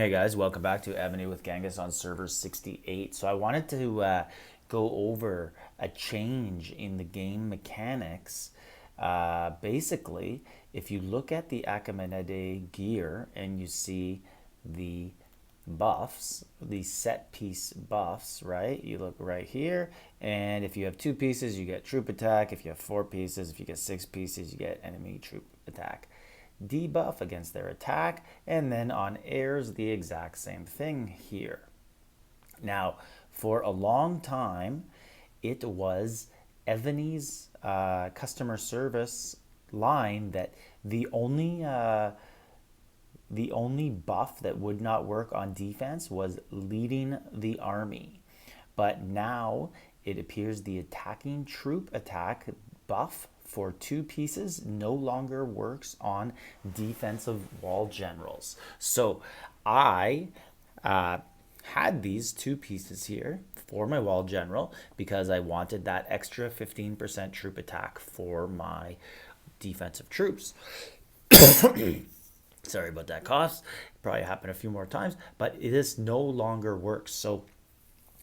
Hey guys, welcome back to Evony with Genghis on server 68. So I wanted to go over a change in the game mechanics. Basically, if you look at the Achaemenid gear and you see the buffs, the set piece buffs, right? You look right here, and if you have 2 pieces, you get troop attack. If you have 4 pieces, if you get 6 pieces, you get enemy troop attack debuff against their attack, and then on heirs the exact same thing here. Now, for a long time, it was Evony's customer service line that the only buff that would not work on defense was leading the army. But now it appears the attacking troop attack buff for 2 pieces no longer works on defensive wall generals. So I had these 2 pieces here for my wall general because I wanted that extra 15% troop attack for my defensive troops. Sorry about that cough. Probably happened a few more times, but this no longer works. So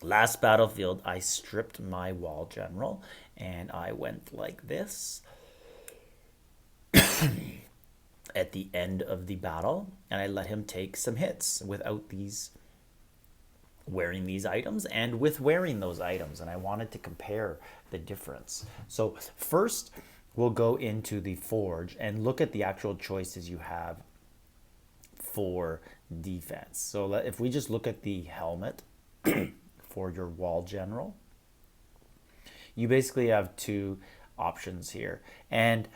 last battlefield, I stripped my wall general and I went like this at the end of the battle, and I let him take some hits without wearing these items and with wearing those items, and I wanted to compare the difference. So first, we'll go into the forge and look at the actual choices you have for defense. So if we just look at the helmet for your wall general, you basically have 2 options here. And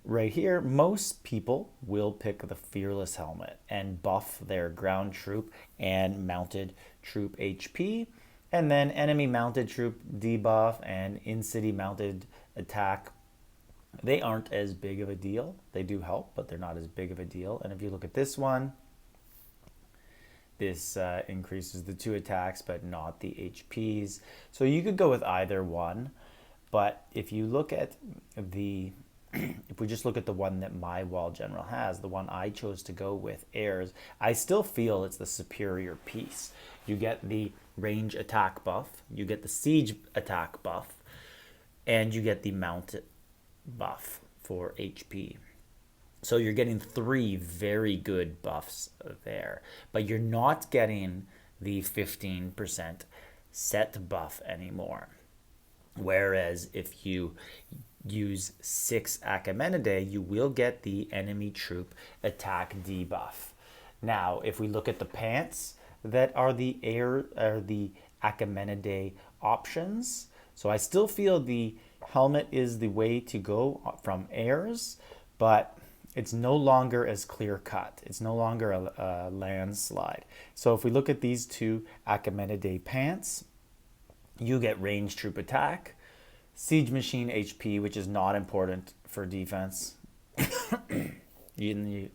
right here, most people will pick the fearless helmet and buff their ground troop and mounted troop HP, and then enemy mounted troop debuff and in-city mounted attack. They aren't as big of a deal. They do help, but they're not as big of a deal. And if you look at this one, this increases the 2 attacks, but not the HPs. So you could go with either one. But if you look at if we just look at the one that my wall general has, the one I chose to go with, heirs, I still feel it's the superior piece. You get the range attack buff, you get the siege attack buff, and you get the mounted buff for HP. So you're getting 3 very good buffs there, but you're not getting the 15% set buff anymore. Whereas if you use 6 Achaemenid, you will get the enemy troop attack debuff. Now, if we look at the pants that are the Achaemenid options, so I still feel the helmet is the way to go from heirs, but it's no longer as clear cut. It's no longer a landslide. So if we look at these 2 Achaemenid pants, you get range troop attack, siege machine HP, which is not important for defense. Then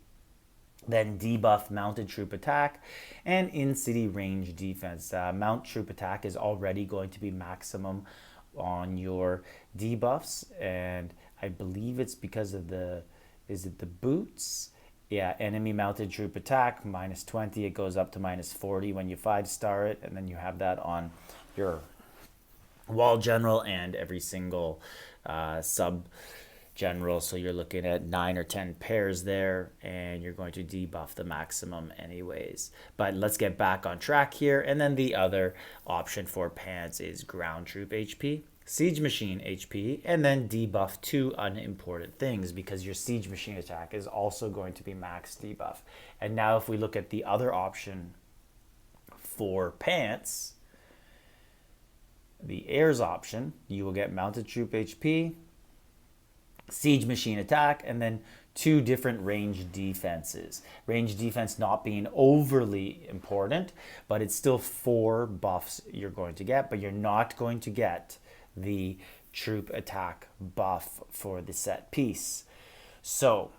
debuff mounted troop attack and in-city range defense. Mount troop attack is already going to be maximum on your debuffs, and I believe it's because of the boots? Yeah, enemy mounted troop attack, -20. It goes up to -40 when you 5-star it, and then you have that on your wall general and every single sub general. So you're looking at 9 or 10 pairs there, and you're going to debuff the maximum anyways. But let's get back on track here. And then the other option for pants is ground troop HP, siege machine HP, and then debuff 2 unimportant things, because your siege machine attack is also going to be max debuff. And now if we look at the other option for pants, the heirs option, you will get mounted troop HP, siege machine attack, and then 2 different range defenses. Range defense not being overly important, but it's still 4 buffs you're going to get, but you're not going to get the troop attack buff for the set piece. So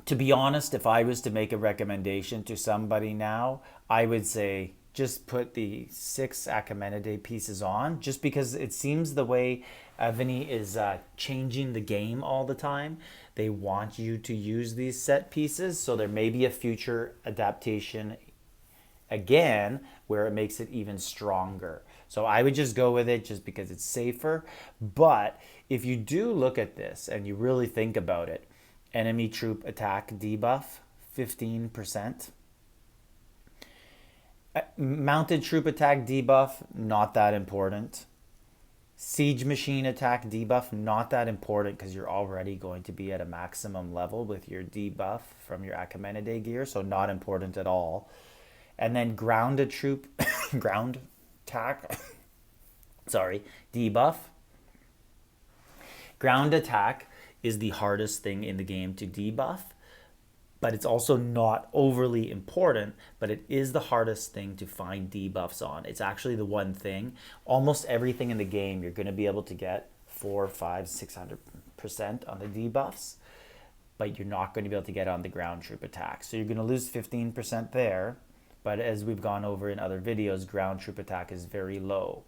to be honest, if I was to make a recommendation to somebody now, I would say just put the 6 Achaemenid pieces on, just because it seems the way Evony is changing the game all the time. They want you to use these set pieces, so there may be a future adaptation again where it makes it even stronger. So I would just go with it just because it's safer. But if you do look at this and you really think about it, enemy troop attack debuff 15%. Mounted troop attack debuff, not that important. Siege machine attack debuff, not that important because you're already going to be at a maximum level with your debuff from your Achaemenid gear, so not important at all. And then grounded troop, ground attack, sorry, debuff. Ground attack is the hardest thing in the game to debuff, but it's also not overly important, but it is the hardest thing to find debuffs on. It's actually the one thing. Almost everything in the game you're going to be able to get 400, 500, 600% on the debuffs, but you're not going to be able to get on the ground troop attack. So you're going to lose 15% there, but as we've gone over in other videos, ground troop attack is very low.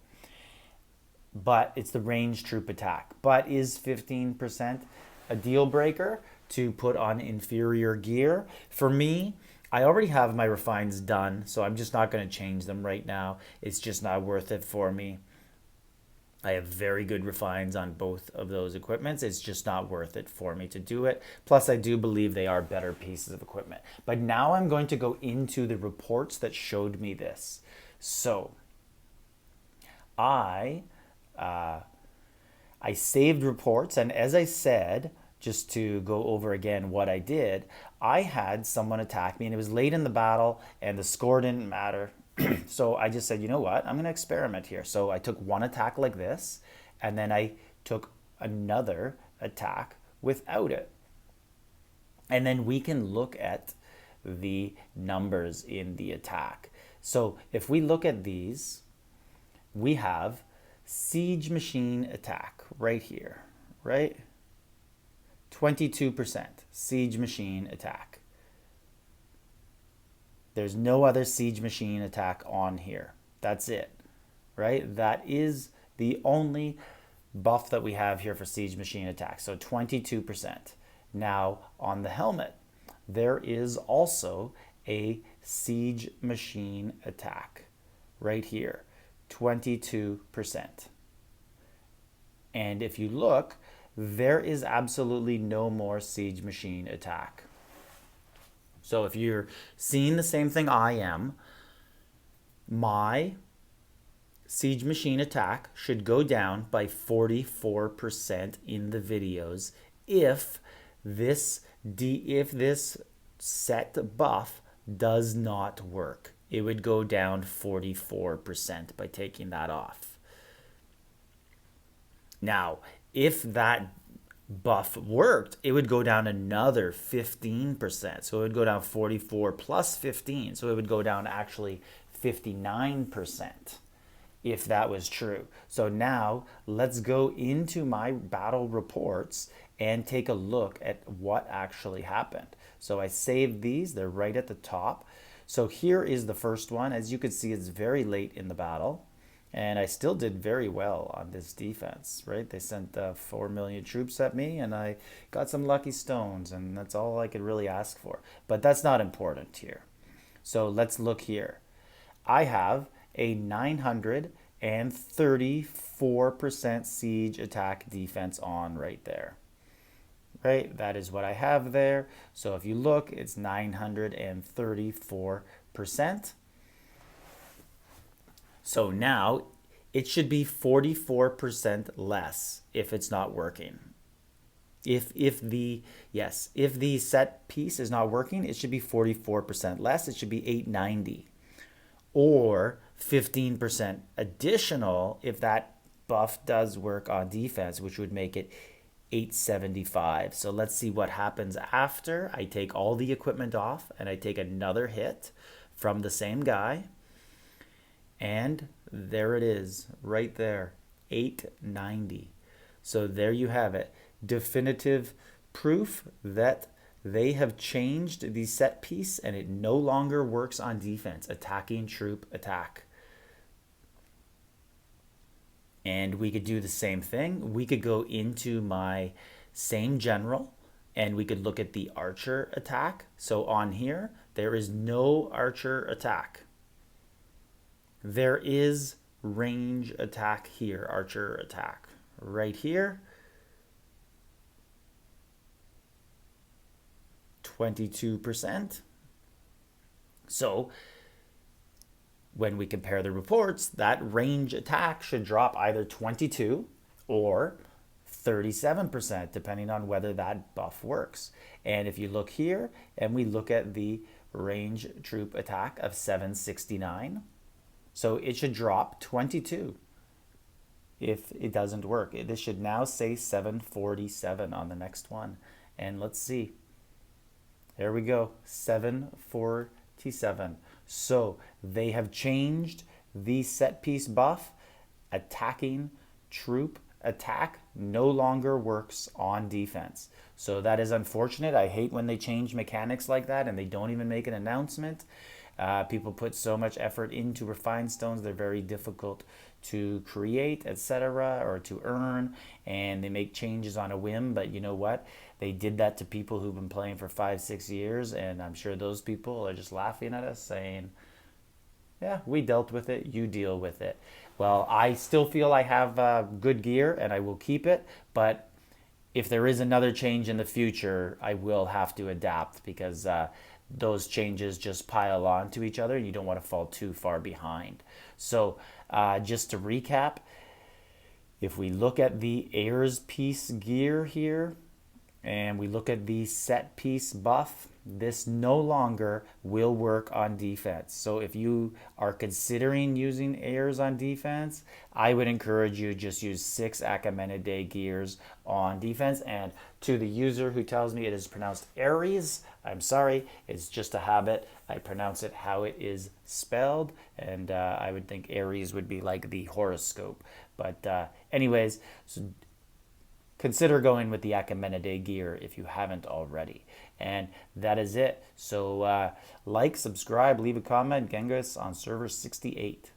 But it's the range troop attack. But is 15% a deal breaker to put on inferior gear? For me, I already have my refines done, so I'm just not going to change them right now. It's just not worth it for me. I have very good refines on both of those equipments. It's just not worth it for me to do it. Plus, I do believe they are better pieces of equipment. But now I'm going to go into the reports that showed me this. So I saved reports, and as I said, just to go over again what I did, I had someone attack me, and it was late in the battle, and the score didn't matter. So I just said, you know what, I'm going to experiment here. So I took one attack like this, and then I took another attack without it. And then we can look at the numbers in the attack. So if we look at these, we have siege machine attack right here, right? 22% siege machine attack. There's no other siege machine attack on here. That's it, right? That is the only buff that we have here for siege machine attack. So 22%. Now on the helmet, there is also a siege machine attack right here, 22%. And if you look, there is absolutely no more siege machine attack. So if you're seeing the same thing I am, my siege machine attack should go down by 44% in the videos if this set buff does not work. It would go down 44% by taking that off. Now, if that buff worked, it would go down another 15%. So it would go down 44 plus 15. So it would go down actually 59% if that was true. So now let's go into my battle reports and take a look at what actually happened. So I saved these. They're right at the top. So here is the first one. As you can see, it's very late in the battle. And I still did very well on this defense, right? They sent 4 million troops at me, and I got some lucky stones, and that's all I could really ask for. But that's not important here. So let's look here. I have a 934% siege attack defense on right there. Right? That is what I have there. So if you look, it's 934%. So now it should be 44% less if it's not working. If the set piece is not working, it should be 44% less. It should be 890 or 15% additional if that buff does work on defense, which would make it 875. So let's see what happens after I take all the equipment off and I take another hit from the same guy. And there it is, right there, 890. So there you have it. Definitive proof that they have changed the set piece and it no longer works on defense. Attacking troop attack. And we could do the same thing. We could go into my same general and we could look at the archer attack. So on here, there is no archer attack. There is range attack here, archer attack. Right here, 22%. So when we compare the reports, that range attack should drop either 22 or 37%, depending on whether that buff works. And if you look here and we look at the range troop attack of 769, so it should drop 22 if it doesn't work. This should now say 747 on the next one. And let's see. There we go, 747. So they have changed the set piece buff. Attacking troop attack no longer works on defense. So that is unfortunate. I hate when they change mechanics like that and they don't even make an announcement. People put so much effort into refined stones. They're very difficult to create, etc., or to earn, and they make changes on a whim. But you know what? They did that to people who've been playing for 5-6 years, and I'm sure those people are just laughing at us saying, yeah, we dealt with it, you deal with it. Well, I still feel I have good gear and I will keep it, but if there is another change in the future, I will have to adapt because those changes just pile on to each other and you don't want to fall too far behind. So just to recap, if we look at the heirs piece gear here and we look at the set piece buff, this no longer will work on defense. So if you are considering using heirs on defense, I would encourage you just use 6 Achaemenid gears on defense. And to the user who tells me it is pronounced Aries, I'm sorry, it's just a habit. I pronounce it how it is spelled, and I would think Aries would be like the horoscope. But anyways, so consider going with the Achaemenid gear if you haven't already. And that is it. So like, subscribe, leave a comment. Genghis on server 68.